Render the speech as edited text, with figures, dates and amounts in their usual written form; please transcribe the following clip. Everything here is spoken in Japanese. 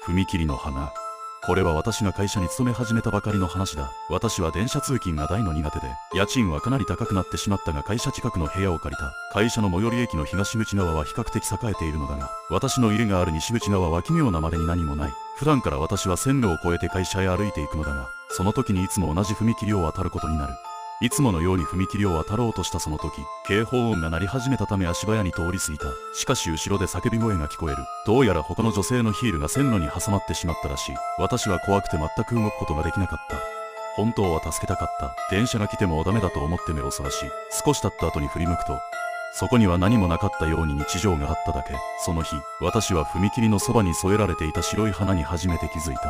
踏切の花。これは私が会社に勤め始めたばかりの話だ。私は電車通勤が大の苦手で、家賃はかなり高くなってしまったが会社近くの部屋を借りた。会社の最寄り駅の東口側は比較的栄えているのだが、私の家がある西口側は奇妙なまでに何もない。普段から私は線路を越えて会社へ歩いていくのだが、その時にいつも同じ踏切を渡ることになる。いつものように踏切を渡ろうとしたその時、警報音が鳴り始めたため足早に通り過ぎた。しかし後ろで叫び声が聞こえる。どうやら他の女性のヒールが線路に挟まってしまったらしい。私は怖くて全く動くことができなかった。本当は助けたかった。電車が来てもダメだと思って目をそらし、少し経った後に振り向くと、そこには何もなかったように日常があっただけ。その日、私は踏切のそばに添えられていた白い花に初めて気づいた。